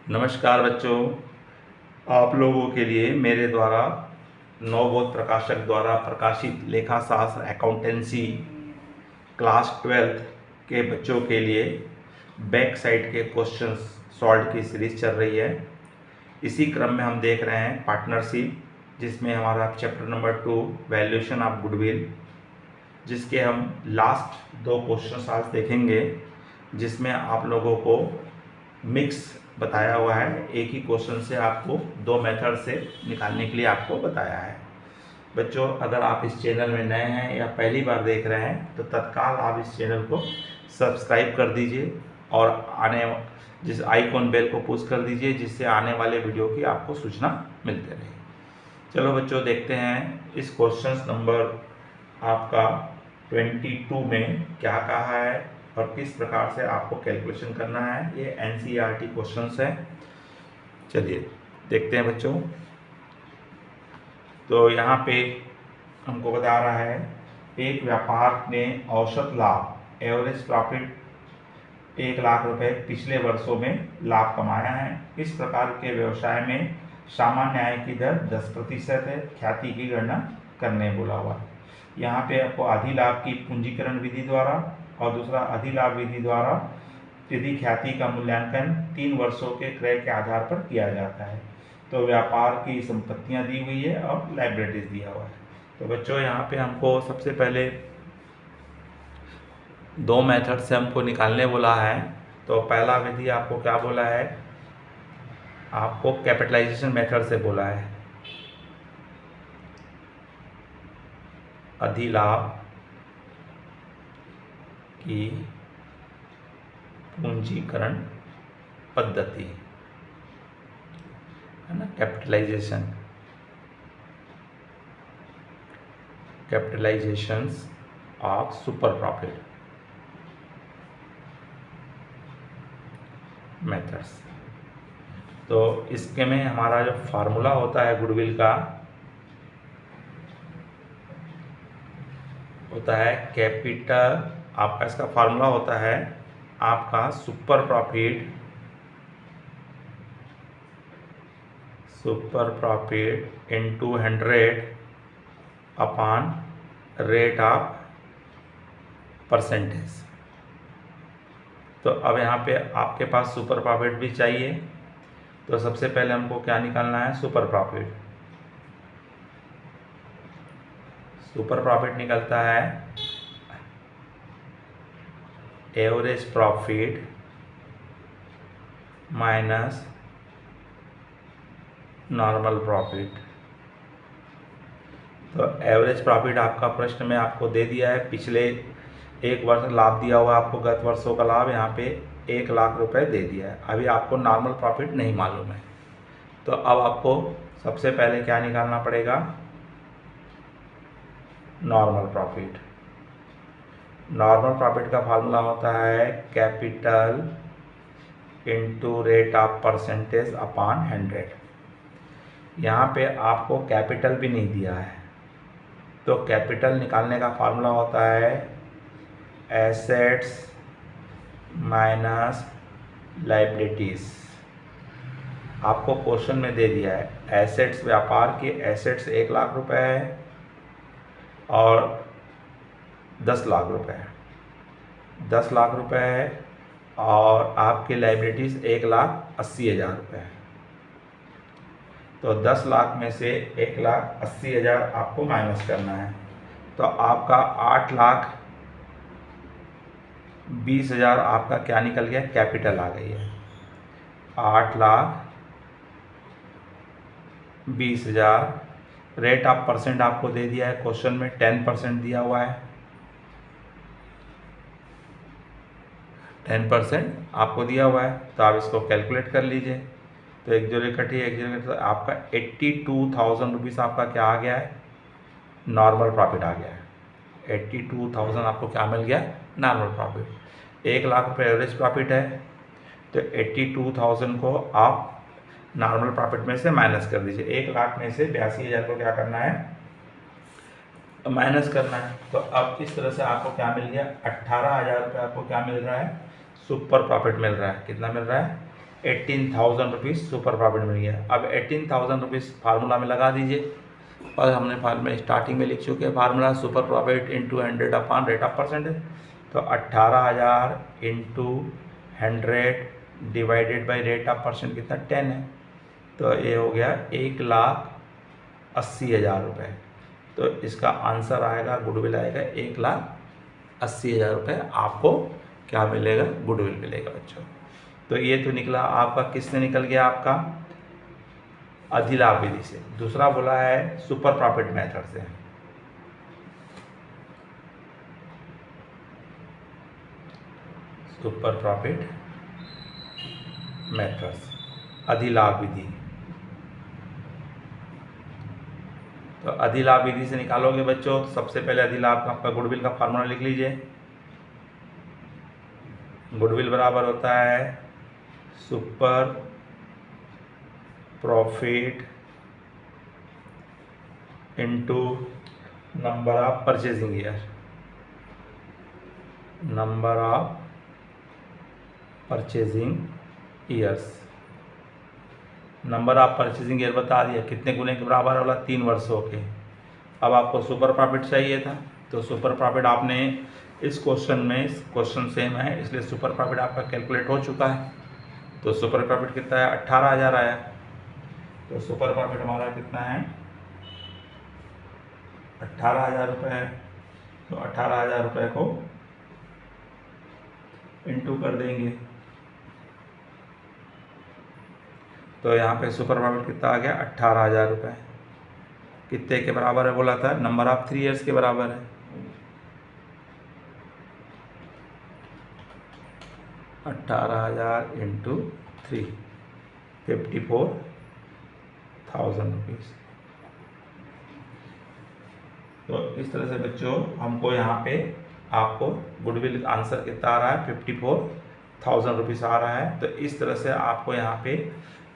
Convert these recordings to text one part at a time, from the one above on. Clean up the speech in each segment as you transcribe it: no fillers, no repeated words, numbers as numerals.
नमस्कार बच्चों, आप लोगों के लिए मेरे द्वारा नवबोध प्रकाशक द्वारा प्रकाशित लेखाशास्त्र अकाउंटेंसी क्लास 12th के बच्चों के लिए बैक साइड के क्वेश्चंस सॉल्व की सीरीज चल रही है। इसी क्रम में हम देख रहे हैं पार्टनरशिप, जिसमें हमारा chapter number 2 valuation of goodwill, जिसके हम लास्ट 2 क्वेश्चंस आज देखेंगे, जिसमें आप लोगों को मिक्स बताया हुआ है। एक ही क्वेश्चन से आपको 2 मेथड से निकालने के लिए आपको बताया है। बच्चों, अगर आप इस चैनल में नए हैं या पहली बार देख रहे हैं तो तत्काल आप इस चैनल को सब्सक्राइब कर दीजिए और जिस आइकॉन बेल को पुश कर दीजिए, जिससे आने वाले वीडियो की आपको सूचना मिलते रहे। चलो बच्चों, देखते हैं इस क्वेश्चन नंबर आपका 22 में क्या कहा है और किस प्रकार से आपको कैलकुलेशन करना है। ये एनसीईआरटी क्वेश्चंस है। चलिए देखते हैं बच्चों। तो यहाँ पे हमको बता रहा है, एक व्यापार ने औसत लाभ एवरेज प्रॉफिट 1 लाख रुपए पिछले वर्षों में लाभ कमाया है। इस प्रकार के व्यवसाय में सामान्य आय की दर 10% है। ख्याति की गणना करने बोला हुआ है। यहाँ पे आपको अधिलाभ की पूंजीकरण विधि द्वारा और दूसरा अधिलाभ विधि द्वारा यदि ख्याति का मूल्यांकन 3 वर्षों के क्रय के आधार पर किया जाता है। तो व्यापार की संपत्तियां दी हुई है और लाइबिलिटीज दिया हुआ है। तो बच्चों, यहाँ पे हमको सबसे पहले 2 मेथड से हमको निकालने बोला है। तो पहला विधि आपको क्या बोला है, आपको कैपिटलाइजेशन मेथड से बोला है। अधिलाभ की पूंजीकरण पद्धति है ना, कैपिटलाइजेशंस ऑफ सुपर प्रॉफिट मेथड्स। तो इसके में हमारा जो फार्मूला होता है गुडविल का, होता है कैपिटल, आपका इसका फार्मूला होता है आपका super profit into 100 upon rate of percentage. तो अब यहाँ पे आपके पास सुपर प्रॉफिट भी चाहिए। तो सबसे पहले हमको क्या निकालना है, सुपर प्रॉफिट। सुपर प्रॉफिट निकलता है average profit minus normal profit. तो एवरेज प्रॉफिट आपका प्रश्न में आपको दे दिया है, पिछले 1 वर्ष लाभ दिया हुआ आपको, गत वर्षों का लाभ यहाँ पे 1 लाख रुपए दे दिया है। अभी आपको नॉर्मल प्रॉफिट नहीं मालूम है। तो अब आपको सबसे पहले क्या निकालना पड़ेगा, नॉर्मल प्रॉफिट। नॉर्मल प्रॉफिट का फार्मूला होता है capital into rate of percentage upon 100। यहाँ पे आपको कैपिटल भी नहीं दिया है, तो कैपिटल निकालने का फार्मूला होता है एसेट्स माइनस लाइबिलिटीज। आपको क्वेश्चन में दे दिया है एसेट्स, व्यापार के एसेट्स 1 लाख रुपए है और 10 लाख रुपए है, 10 लाख रुपए है, और आपकी लाइबिलिटीज 1,80,000 रुपये है। तो 10 लाख में से 1,80,000 आपको माइनस करना है। तो आपका 8,20,000 आपका क्या निकल गया, कैपिटल आ गई है। 8,20,000। रेट ऑफ परसेंट आपको दे दिया है क्वेश्चन में, 10% दिया हुआ है। 10% आपको दिया हुआ है, तो आप इसको कैलकुलेट कर लीजिए। तो 1 जोड़े कटिए, 1 जोड़े कटिए, तो आपका 82,000 रुपीज़ आपका क्या आ गया है, नॉर्मल प्रॉफिट आ गया है। 82,000 आपको क्या मिल गया, नॉर्मल प्रॉफिट। 1 लाख रुपये एवरेज प्रॉफिट है, तो 82,000 को आप नॉर्मल प्रॉफिट में से माइनस कर दीजिए। 1 लाख में से 82,000 को क्या करना है, माइनस करना है। तो अब इस तरह से आपको क्या मिल गया, 18,000 रुपये आपको क्या मिल रहा है, सुपर प्रॉफिट मिल रहा है। कितना मिल रहा है, 18,000 रुपीज़ सुपर प्रॉफिट मिल गया। अब 18,000 रुपीज़ फार्मूला में लगा दीजिए, और हमने फार्मूला स्टार्टिंग में लिख चुके हैं। Formula super profit into 100 upon rate of percentage. तो 18,000 into 100 divided by rate of percent कितना 10 है, तो ये हो गया 1,80,000 रुपये। तो इसका आंसर आएगा, गुडविल आएगा 1,80,000 रुपये। आपको क्या मिलेगा, गुडविल मिलेगा बच्चों। तो ये तो निकला आपका, किससे निकल गया आपका, अधिलाभ विधि से। दूसरा बोला है सुपर प्रॉफिट मेथड से। सुपर प्रॉफिट मेथड्स, अधिलाभ विधि। तो अधिलाभ विधि से निकालोगे बच्चों, तो सबसे पहले अधिलाभ का आपका गुडविल का फार्मूला लिख लीजिए। गुडविल बराबर होता है super profit into number of purchasing year. Number of purchasing years, number of purchasing year बता दिया, कितने गुने के बराबर वाला, 3 वर्षों के। अब आपको सुपर प्रॉफिट चाहिए था, तो सुपर प्रॉफिट आपने इस क्वेश्चन में, क्वेश्चन सेम है इसलिए सुपर प्रॉफिट आपका कैलकुलेट हो चुका है। तो सुपर प्रॉफिट कितना है, 18,000 आया। तो सुपर प्रॉफिट हमारा कितना है, 18,000 रुपये है। तो 18,000 रुपये को इंटू कर देंगे, तो यहाँ पे सुपर प्रॉफिट कितना आ गया, 18,000 रुपये। कितने के बराबर है बोला था, नंबर ऑफ 3 ईयर्स के बराबर है। 18,000 इंटू 3, 54,000 रुपीज़। तो इस तरह से बच्चों हमको यहाँ पे आपको गुडविल आंसर कितना आ रहा है, 54,000 रुपीज़ आ रहा है। तो इस तरह से आपको यहाँ पे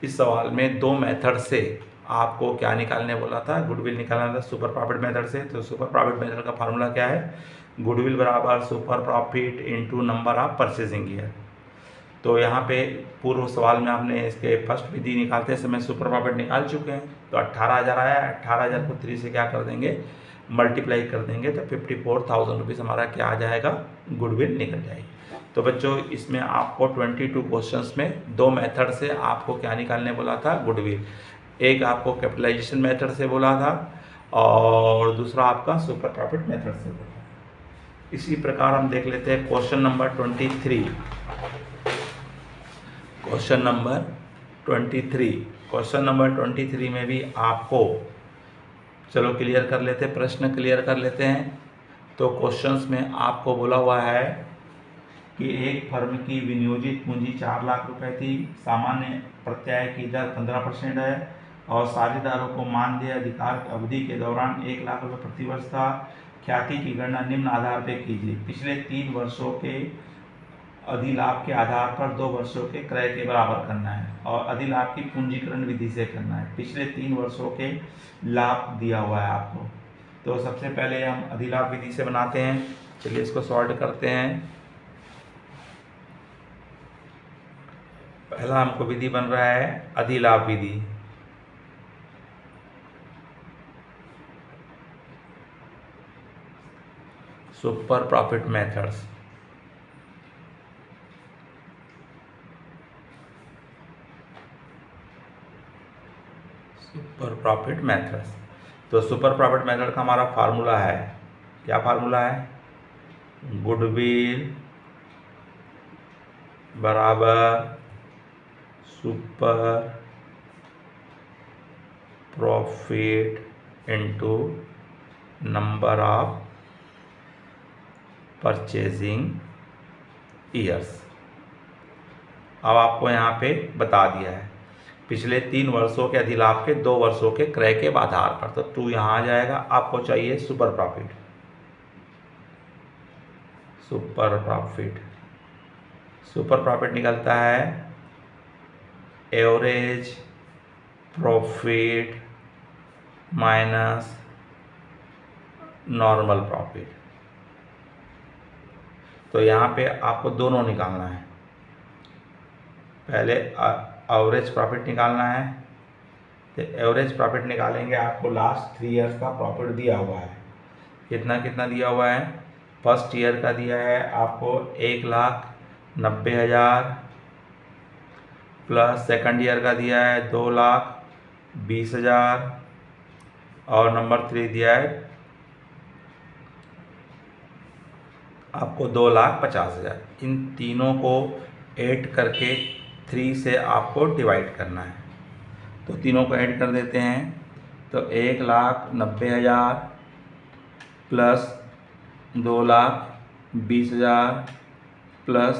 इस सवाल में 2 मेथड से आपको क्या निकालने बोला था, गुडविल निकालना था सुपर प्रॉफिट मेथड से। तो सुपर प्रॉफिट मेथड का फार्मूला क्या है, गुडविल बराबर super profit into number of purchasing year. तो यहाँ पे पूर्व सवाल में आपने इसके फर्स्ट विधि निकालते समय सुपर प्रॉफिट निकाल चुके हैं। तो 18,000 आया, 18,000 को 3 से क्या कर देंगे, मल्टीप्लाई कर देंगे, तो 54,000 रुपीज़ हमारा क्या आ जाएगा, गुडविल निकल जाएगी। तो बच्चों इसमें आपको 22 क्वेश्चंस में 2 मेथड से आपको क्या निकालने बोला था, गुडविल। एक आपको कैपिटलाइजेशन मेथड से बोला था, और दूसरा आपका सुपर प्रॉफिट मेथड से बोला। इसी प्रकार हम देख लेते हैं क्वेश्चन नंबर 23। क्वेश्चन नंबर 23 में भी आपको, चलो क्लियर कर लेते हैं, प्रश्न क्लियर कर लेते हैं। तो क्वेश्चंस में आपको बोला हुआ है कि एक फर्म की विनियोजित पूंजी 4 लाख रुपए थी, सामान्य प्रत्याय की दर 15% है, और साझेदारों को मानदेय अधिकार अवधि के दौरान 1 लाख रुपये प्रतिवर्ष था। ख्याति की गणना निम्न आधार पर कीजिए, पिछले 3 वर्षों के अधिलाभ के आधार पर 2 वर्षों के क्रय के बराबर करना है, और अधिलाभ की पूंजीकरण विधि से करना है। पिछले 3 वर्षों के लाभ दिया हुआ है आपको। तो सबसे पहले हम अधिलाभ विधि से बनाते हैं, चलिए इसको सॉल्व करते हैं। पहला हमको विधि बन रहा है अधिलाभ विधि। Super profit methods. Super profit methods. तो सुपर प्रॉफिट मेथड का हमारा फार्मूला है, क्या फार्मूला है, गुडविल बराबर super profit into number of purchasing years. अब आपको यहाँ पे बता दिया है पिछले 3 वर्षों के अधिलाभ के 2 वर्षों के क्रय के आधार पर, तो 2 यहाँ आ जाएगा। आपको चाहिए super profit. Super profit, super profit निकलता है average profit minus normal profit. तो यहाँ पे आपको दोनों निकालना है। पहले एवरेज प्रॉफिट निकालना है। तो एवरेज प्रॉफिट निकालेंगे, आपको लास्ट 3 ईयर्स का प्रॉफिट दिया हुआ है। कितना कितना दिया हुआ है? फर्स्ट ईयर का दिया है आपको 1,90,000 प्लस सेकंड ईयर का दिया है 2,20,000 और नंबर 3 दिया है आपको 2,50,000। इन तीनों को ऐड करके 3 से आपको डिवाइड करना है। तो तीनों को ऐड कर देते हैं। तो 1,90,000 प्लस 2,20,000 प्लस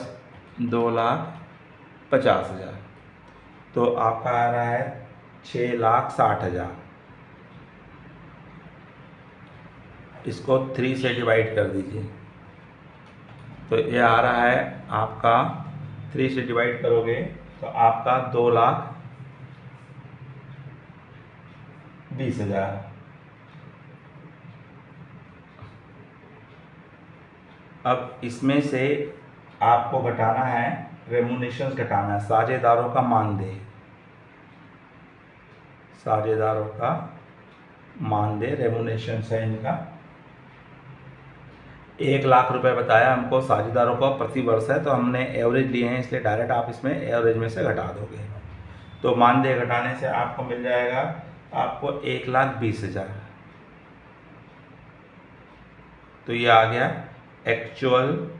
2,50,000, तो आपका आ रहा है 6,60,000। इसको 3 से डिवाइड कर दीजिए, तो ये आ रहा है आपका 3 से डिवाइड करोगे तो आपका 2,20,000। अब इसमें से आपको घटाना है, रेमुनेशंस घटाना है, साझेदारों का मानदेय। साझेदारों का मानदेय रेमुनेशंस है इनका। 1,00,000 रुपए बताया हमको साझेदारों का प्रति वर्ष है, तो हमने एवरेज लिए हैं इसलिए डायरेक्ट आप इसमें एवरेज में से घटा दोगे। तो मानदेय घटाने से आपको मिल जाएगा आपको 1,20,000। तो ये आ गया एक्चुअल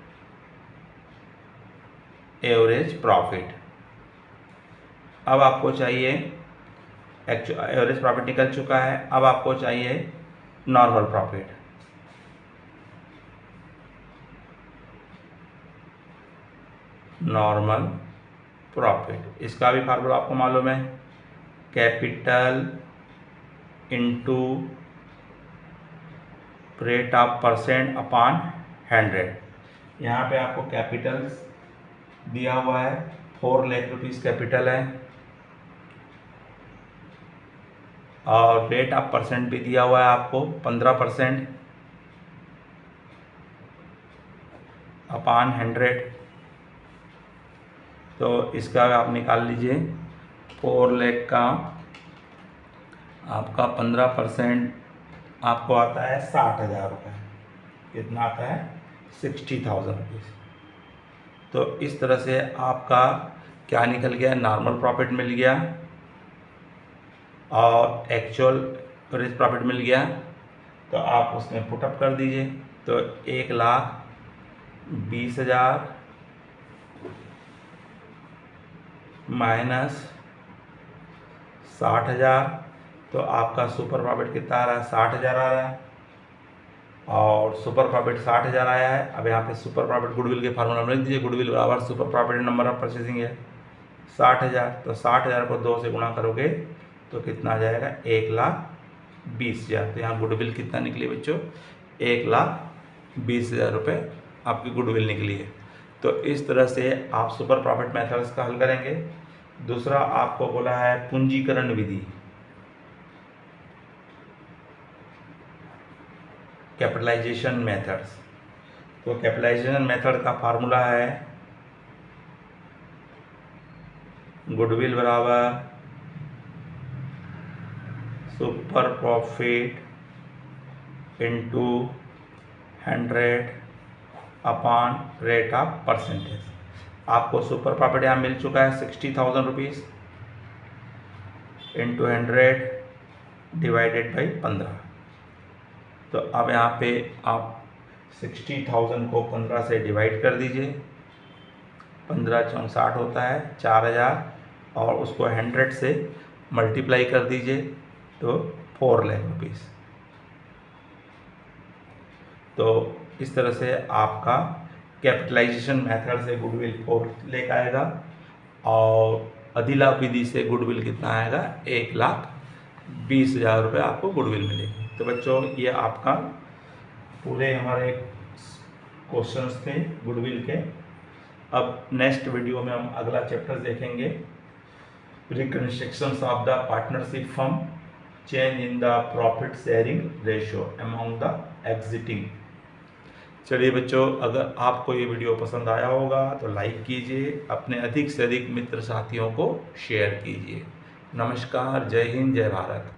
एवरेज प्रॉफिट। अब आपको चाहिए एवरेज प्रॉफिट निकल चुका है, अब आपको चाहिए नॉर्मल प्रॉफिट। नॉर्मल प्रॉफिट, इसका भी फार्मूला आपको मालूम है, capital into rate of percent upon 100। यहाँ पे आपको कैपिटल दिया हुआ है 4 लाख रुपीज़ कैपिटल है और रेट ऑफ परसेंट भी दिया हुआ है आपको 15% अपॉन 100। तो इसका आप निकाल लीजिए, 4 लाख का आपका 15% आपको आता है 60,000 रुपये। कितना आता है? 60,000 रुपीज़। तो इस तरह से आपका क्या निकल गया? नॉर्मल प्रॉफिट मिल गया और एक्चुअल एवरेज प्रॉफिट मिल गया। तो आप उसमें पुटअप कर दीजिए। तो 1,20,000 माइनस 60,000, तो आपका सुपर प्रॉफिट कितना आ रहा है? 60,000 आ रहा है और सुपर प्रॉफिट 60,000 आया है। अब यहाँ पे सुपर प्रॉफिट गुडविल के फार्मूला में लिख दीजिए, गुडविल बराबर super profit number of purchasing है 60,000। तो 60,000 को 2 से गुणा करोगे तो कितना आ जाएगा? 1,20,000। तो यहाँ गुडविल कितना निकली बच्चों? 1,20,000 रुपये आपकी गुडविल निकली है। तो इस तरह से आप सुपर प्रॉफिट मेथड्स का हल करेंगे। दूसरा आपको बोला है पूंजीकरण विधि, कैपिटलाइजेशन मेथड्स। तो कैपिटलाइजेशन मेथड का फार्मूला है गुडविल बराबर super profit into 100 upon rate of percentage. आपको सुपर प्रॉफिट यहाँ मिल चुका है 60,000 रुपीज़ इंटू 100 डिवाइडेड बाई 15। तो अब यहाँ पे आप 60,000 को 15 से डिवाइड कर दीजिए, 15 × 60 होता है 4,000 और उसको 100 से मल्टीप्लाई कर दीजिए तो 4 लाख रुपीज़। तो इस तरह से आपका कैपिटलाइजेशन मेथड से गुडविल 4 लाख आएगा और अधिलाभ विधि से गुडविल कितना आएगा? 1,20,000 रुपये आपको गुडविल मिलेगी। तो बच्चों ये आपका पूरे हमारे क्वेश्चंस थे गुडविल के। अब नेक्स्ट वीडियो में हम अगला चैप्टर देखेंगे, reconstructions of the partnership firm, change in the profit sharing ratio among the existing चलिए बच्चों, अगर आपको ये वीडियो पसंद आया होगा तो लाइक कीजिए, अपने अधिक से अधिक मित्र साथियों को शेयर कीजिए। नमस्कार, जय हिंद, जय भारत।